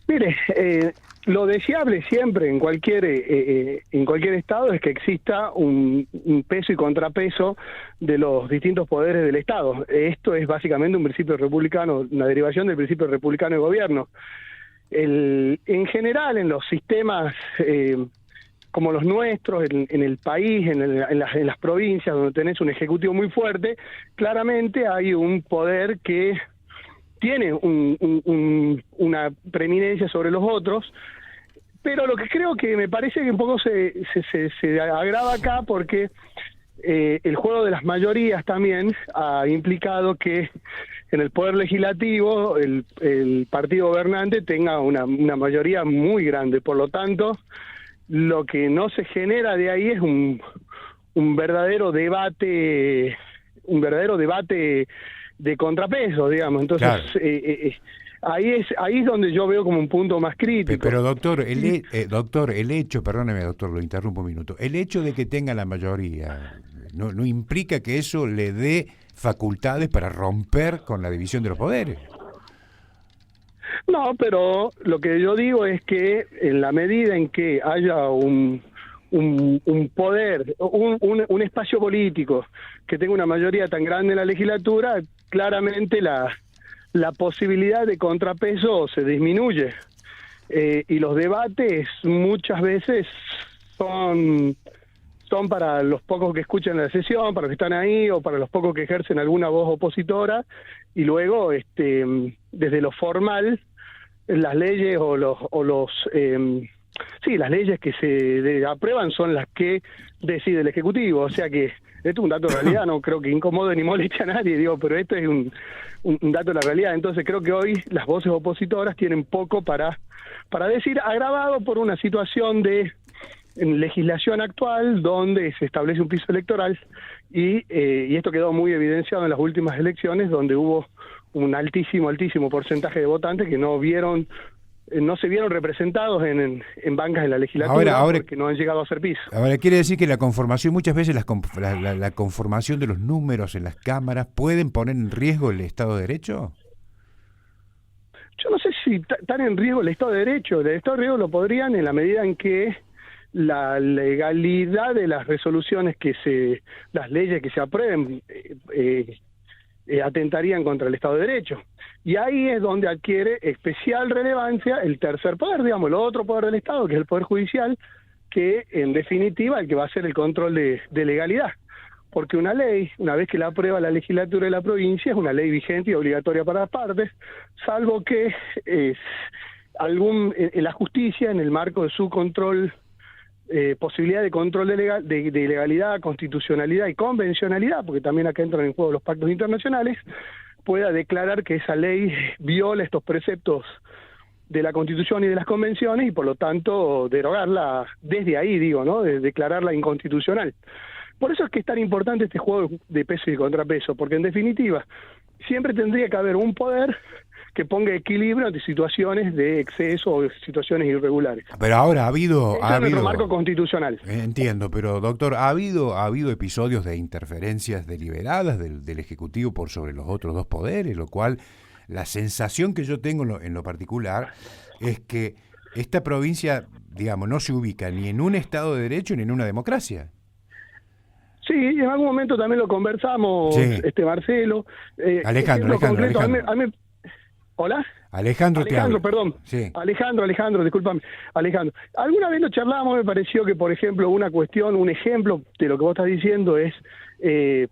Mire, lo deseable siempre en cualquier estado es que exista un peso y contrapeso de los distintos poderes del Estado. Esto es básicamente un principio republicano, una derivación del principio republicano de gobierno. En general, en los sistemas como los nuestros, en el país, en las provincias, donde tenés un ejecutivo muy fuerte, claramente hay un poder que tiene una preeminencia sobre los otros, pero lo que creo que me parece que un poco se agrava acá porque el juego de las mayorías también ha implicado que en el poder legislativo el partido gobernante tenga una mayoría muy grande. Por lo tanto, lo que no se genera de ahí es un verdadero debate, de contrapeso, digamos. Entonces, Claro. ahí es donde yo veo como un punto más crítico. Pero doctor, doctor, el hecho, perdóneme doctor, lo interrumpo un minuto, el hecho de que tenga la mayoría no implica que eso le dé facultades para romper con la división de los poderes. No, pero lo que yo digo es que en la medida en que haya un poder, un espacio político que tenga una mayoría tan grande en la legislatura, claramente la posibilidad de contrapeso se disminuye. Y los debates muchas veces son para los pocos que escuchan la sesión, para los que están ahí, o para los pocos que ejercen alguna voz opositora, y luego, desde lo formal, las leyes las leyes que se aprueban son las que decide el Ejecutivo. O sea que esto es un dato de realidad, no creo que incomode ni moleste a nadie, pero esto es un dato de la realidad. Entonces creo que hoy las voces opositoras tienen poco para decir, agravado por una situación de legislación actual donde se establece un piso electoral y esto quedó muy evidenciado en las últimas elecciones, donde hubo un altísimo porcentaje de votantes que no se vieron representados en bancas de la legislatura porque no han llegado a ser piso. Ahora, quiere decir que la conformación, muchas veces la conformación de los números en las cámaras pueden poner en riesgo el Estado de Derecho. Yo no sé si están en riesgo el Estado de Derecho. El Estado de Derecho lo podrían en la medida en que la legalidad de las resoluciones las leyes que se aprueben atentarían contra el Estado de Derecho. Y ahí es donde adquiere especial relevancia el tercer poder, digamos, el otro poder del Estado, que es el Poder Judicial, que en definitiva el que va a hacer el control de legalidad. Porque una ley, una vez que la aprueba la legislatura de la provincia, es una ley vigente y obligatoria para las partes, salvo que en la justicia, en el marco de su control, posibilidad de control de legalidad, constitucionalidad y convencionalidad, porque también acá entran en juego los pactos internacionales, pueda declarar que esa ley viola estos preceptos de la Constitución y de las convenciones y por lo tanto derogarla desde ahí, de declararla inconstitucional. Por eso es que es tan importante este juego de peso y contrapeso, porque en definitiva siempre tendría que haber un poder que ponga equilibrio ante situaciones de exceso o situaciones irregulares. Pero ahora ha habido nuestro marco constitucional. Entiendo, pero doctor, ¿ha habido episodios de interferencias deliberadas del Ejecutivo por sobre los otros dos poderes? Lo cual, la sensación que yo tengo en lo particular es que esta provincia, digamos, no se ubica ni en un Estado de Derecho ni en una democracia. Sí, en algún momento también lo conversamos, sí. Marcelo. Alejandro. ¿Hola? Alejandro, perdón. Sí. Alejandro, discúlpame. Alejandro, alguna vez lo charlamos, me pareció que, por ejemplo, un ejemplo de lo que vos estás diciendo es,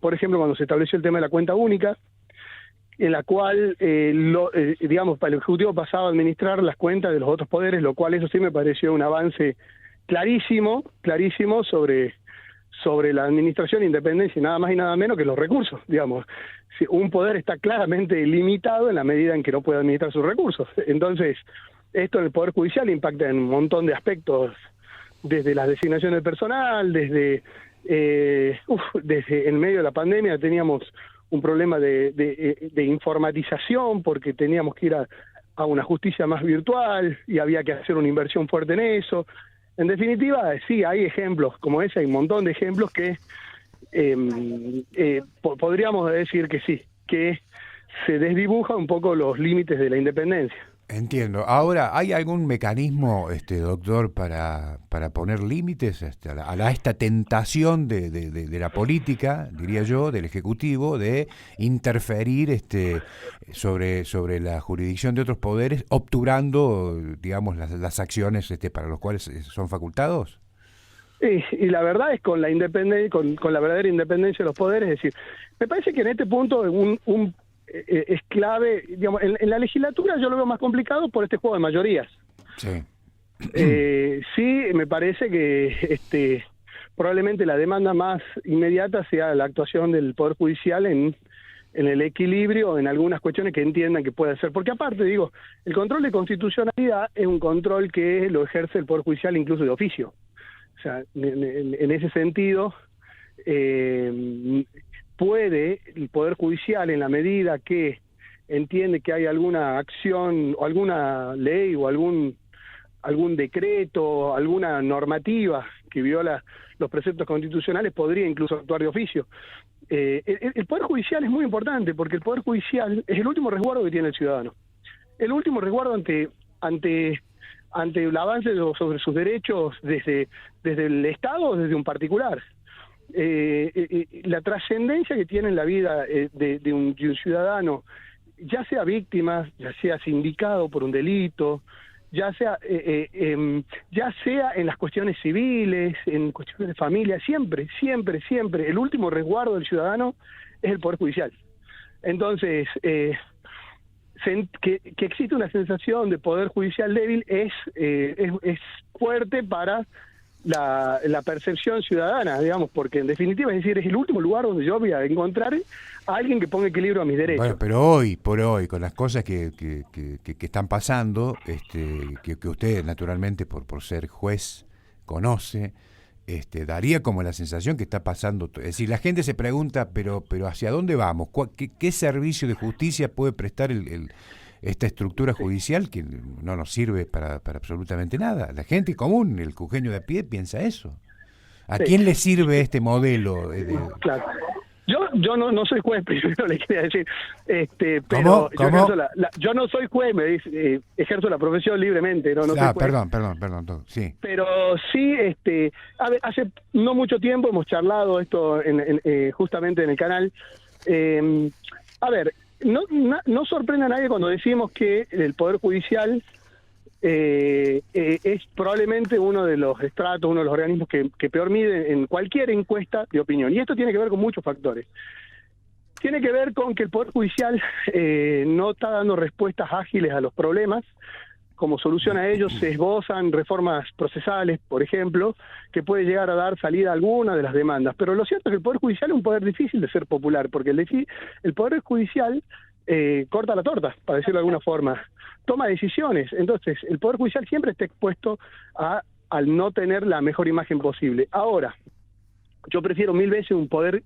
por ejemplo, cuando se estableció el tema de la cuenta única, en la cual, para el Ejecutivo pasaba a administrar las cuentas de los otros poderes, lo cual eso sí me pareció un avance clarísimo sobre la administración, independencia y nada más y nada menos que los recursos, digamos. Si un poder está claramente limitado en la medida en que no puede administrar sus recursos. Entonces, esto en el Poder Judicial impacta en un montón de aspectos, desde las designaciones de personal, desde en medio de la pandemia teníamos un problema de informatización porque teníamos que ir a una justicia más virtual y había que hacer una inversión fuerte en eso. En definitiva, sí, hay ejemplos como ese, hay un montón de ejemplos que podríamos decir que sí, que se desdibuja un poco los límites de la independencia. Entiendo. Ahora, ¿hay algún mecanismo, doctor, para poner límites a esta tentación de la política, diría yo, del Ejecutivo, de interferir sobre la jurisdicción de otros poderes, obturando, digamos, las acciones para los cuales son facultados? Y la verdad es con la independencia, con la verdadera independencia de los poderes, es decir, me parece que en este punto es clave, digamos, en la legislatura yo lo veo más complicado por este juego de mayorías. Sí. Sí, me parece que probablemente la demanda más inmediata sea la actuación del Poder Judicial en el equilibrio, en algunas cuestiones que entiendan que puede ser. Porque aparte, digo, el control de constitucionalidad es un control que lo ejerce el Poder Judicial incluso de oficio. O sea, en ese sentido, puede el Poder Judicial, en la medida que entiende que hay alguna acción o alguna ley o algún decreto, alguna normativa que viola los preceptos constitucionales, podría incluso actuar de oficio. El Poder Judicial es muy importante porque el Poder Judicial es el último resguardo que tiene el ciudadano. El último resguardo ante el avance sobre sus derechos desde el Estado o desde un particular. La trascendencia que tiene en la vida de un ciudadano, ya sea víctima, ya sea sindicado por un delito, ya sea en las cuestiones civiles, en cuestiones de familia, siempre, el último resguardo del ciudadano es el Poder Judicial. Entonces, que existe una sensación de poder judicial débil es fuerte para la percepción ciudadana, digamos, porque en definitiva, es decir, es el último lugar donde yo voy a encontrar a alguien que ponga equilibrio a mis derechos. Bueno, pero hoy por hoy, con las cosas que están pasando, que usted naturalmente por ser juez conoce, daría como la sensación que está pasando. Es decir, la gente se pregunta, pero ¿hacia dónde vamos? ¿Qué servicio de justicia puede prestar esta estructura judicial que no nos sirve para absolutamente nada? La gente común, el jujeño de a pie, piensa eso. ¿A quién le sirve este modelo? Claro. Yo no soy juez, primero le quería decir, ¿Cómo? pero yo no soy juez, ejerzo la profesión libremente, no soy juez. Perdón, sí. Pero sí, a ver, hace no mucho tiempo hemos charlado esto justamente en el canal. A ver, no sorprende a nadie cuando decimos que el Poder Judicial es probablemente uno de los estratos, uno de los organismos que peor mide en cualquier encuesta de opinión. Y esto tiene que ver con muchos factores. Tiene que ver con que el Poder Judicial no está dando respuestas ágiles a los problemas. Como solución a ellos se esbozan reformas procesales, por ejemplo, que puede llegar a dar salida a alguna de las demandas. Pero lo cierto es que el Poder Judicial es un poder difícil de ser popular, porque el Poder Judicial corta la torta, para decirlo de alguna forma, toma decisiones. Entonces, el Poder Judicial siempre está expuesto al no tener la mejor imagen posible. Ahora, yo prefiero 1000 veces un Poder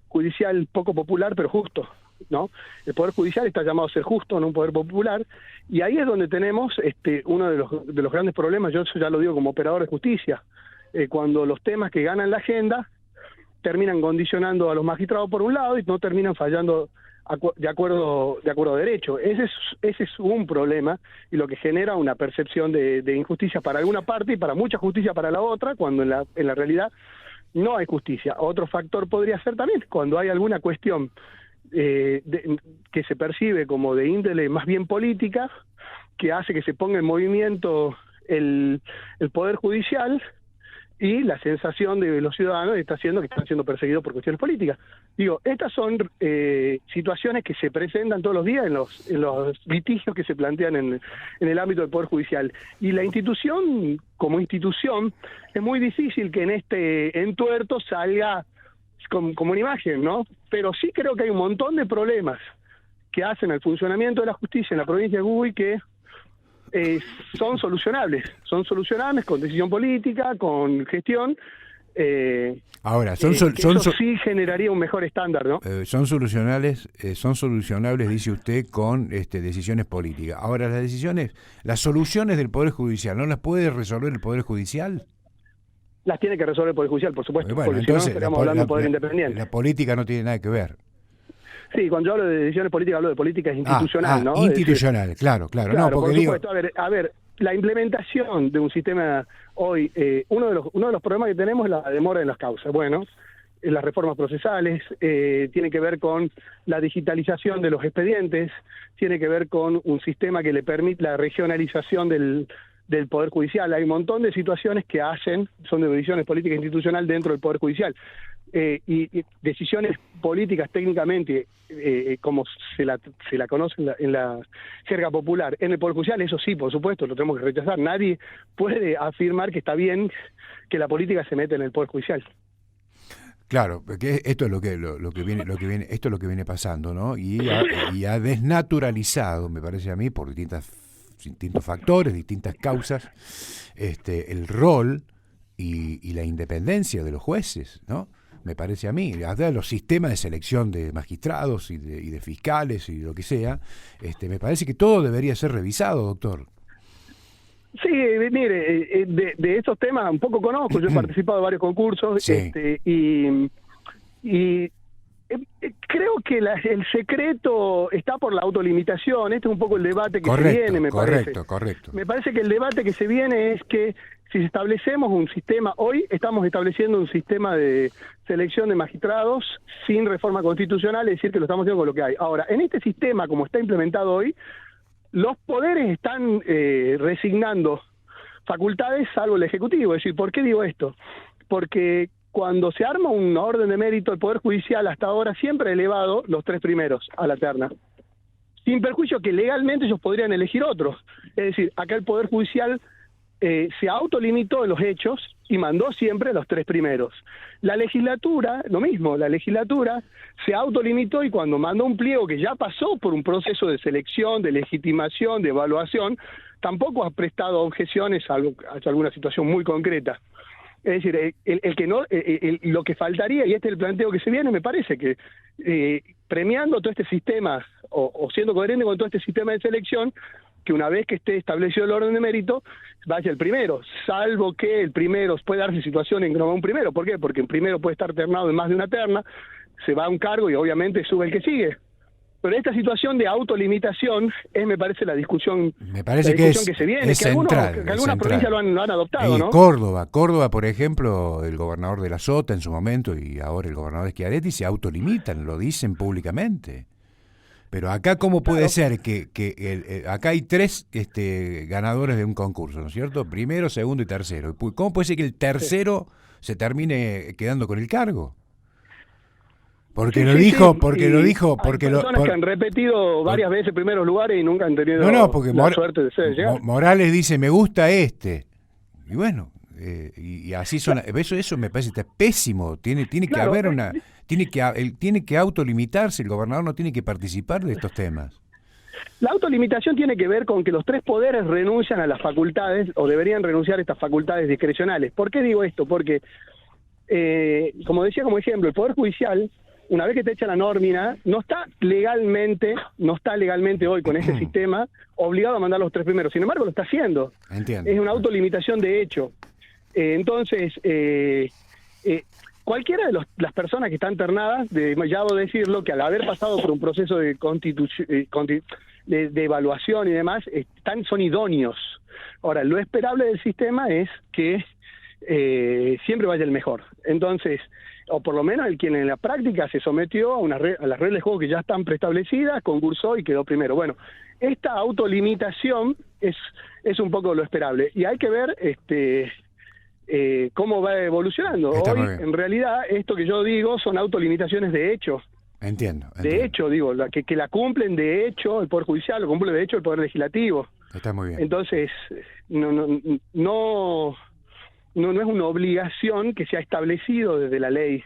Judicial poco popular, pero justo, ¿no? El Poder Judicial está llamado a ser justo, no un poder popular, y ahí es donde tenemos uno de los grandes problemas. Yo eso ya lo digo como operador de justicia, cuando los temas que ganan la agenda terminan condicionando a los magistrados por un lado y no terminan fallando de acuerdo a derecho. Ese es un problema, y lo que genera una percepción de injusticia para alguna parte y para mucha justicia para la otra, cuando en la realidad no hay justicia. Otro factor podría ser también cuando hay alguna cuestión que se percibe como de índole más bien política, que hace que se ponga en movimiento el Poder Judicial, y la sensación de los ciudadanos está haciendo que están siendo perseguidos por cuestiones políticas. Digo, estas son situaciones que se presentan todos los días en los litigios que se plantean en el ámbito del Poder Judicial. Y la institución, como institución, es muy difícil que en este entuerto salga como una imagen, ¿no? Pero sí creo que hay un montón de problemas que hacen al funcionamiento de la justicia en la provincia de Jujuy que son solucionables con decisión política, con gestión. Ahora, eso sí generaría un mejor estándar, ¿no? Son solucionables, dice usted, con decisiones políticas. Ahora, las soluciones del Poder Judicial, ¿no las puede resolver el Poder Judicial? Las tiene que resolver el Poder Judicial, por supuesto, Bueno, porque entonces, si no estaríamos hablando de un poder independiente. La política no tiene nada que ver. Sí, cuando yo hablo de decisiones políticas hablo de políticas institucional, ¿no? Institucional, decir, claro, no, porque por supuesto, a ver, la implementación de un sistema hoy, uno de los problemas que tenemos es la demora en las causas. Bueno, las reformas procesales, tiene que ver con la digitalización de los expedientes, tiene que ver con un sistema que le permite la regionalización del Poder Judicial. Hay un montón de situaciones que son de decisiones políticas institucional dentro del Poder Judicial. Y decisiones políticas técnicamente, como se la conoce en la jerga popular, en el Poder Judicial, eso sí, por supuesto, lo tenemos que rechazar. Nadie puede afirmar que está bien que la política se meta en el Poder Judicial. Claro, porque esto es lo que esto es lo que viene pasando, ¿no? Y ha desnaturalizado, me parece a mí, por distintos factores, distintas causas, el rol y la independencia de los jueces, ¿no? Me parece a mí, hasta los sistemas de selección de magistrados y de fiscales y lo que sea, me parece que todo debería ser revisado, doctor. Sí, mire, de estos temas un poco conozco, yo he participado de varios concursos, sí. y creo que el secreto está por la autolimitación. Este es un poco el debate que se viene, me parece. Correcto. Me parece que el debate que se viene es que si establecemos un sistema, hoy estamos estableciendo un sistema de selección de magistrados sin reforma constitucional, es decir, que lo estamos haciendo con lo que hay. Ahora, en este sistema, como está implementado hoy, los poderes están resignando facultades salvo el Ejecutivo. Es decir, ¿por qué digo esto? Porque cuando se arma una orden de mérito, el Poder Judicial hasta ahora siempre ha elevado los 3 primeros a la terna, sin perjuicio que legalmente ellos podrían elegir otros. Es decir, acá el Poder Judicial se autolimitó en los hechos y mandó siempre a los 3 primeros. La legislatura, lo mismo, la legislatura se autolimitó y cuando mandó un pliego que ya pasó por un proceso de selección, de legitimación, de evaluación, tampoco ha prestado objeciones a alguna situación muy concreta. Es decir, lo que faltaría, y este es el planteo que se viene, me parece que premiando todo este sistema o siendo coherente con todo este sistema de selección, que una vez que esté establecido el orden de mérito, vaya el primero, salvo que el primero puede darse situación en que no va un primero. ¿Por qué? Porque el primero puede estar ternado en más de una terna, se va a un cargo y obviamente sube el que sigue. Pero esta situación de autolimitación es, me parece, la discusión, que se viene, es que central, algunas provincias lo han adoptado, ¿no? Córdoba, por ejemplo, el gobernador de la Sota en su momento y ahora el gobernador Schiaretti se autolimitan, lo dicen públicamente. Pero acá, ¿cómo puede ser que acá hay 3 ganadores de un concurso, ¿no es cierto? Primero, segundo y tercero. ¿Cómo puede ser que el tercero se termine quedando con el cargo? Porque lo dijo. Hay personas que han repetido varias veces primeros lugares y nunca han tenido la suerte de llegar. Morales dice, me gusta este. Y bueno, y así son. Eso me parece que está pésimo. Tiene que haber una... Él tiene que autolimitarse, el gobernador no tiene que participar de estos temas. La autolimitación tiene que ver con que los 3 poderes renuncian a las facultades, o deberían renunciar a estas facultades discrecionales. ¿Por qué digo esto? Porque, como decía como ejemplo, el Poder Judicial, una vez que te echa la nómina, no está legalmente hoy con este sistema obligado a mandar los 3 primeros. Sin embargo, lo está haciendo. Entiendo. Es una autolimitación de hecho. Entonces, cualquiera de las personas que están ternadas, ya debo decirlo, que al haber pasado por un proceso de evaluación y demás, son idóneos. Ahora, lo esperable del sistema es que siempre vaya el mejor. Entonces, o por lo menos el quien en la práctica se sometió a las reglas de juego que ya están preestablecidas, concursó y quedó primero. Bueno, esta autolimitación es un poco lo esperable. Y hay que ver cómo va evolucionando. Hoy, en realidad, esto que yo digo son autolimitaciones de hecho. Entiendo. De hecho, digo, que la cumplen de hecho el Poder Judicial, lo cumple de hecho el Poder Legislativo. Está muy bien. Entonces, no es una obligación que se ha establecido desde la ley.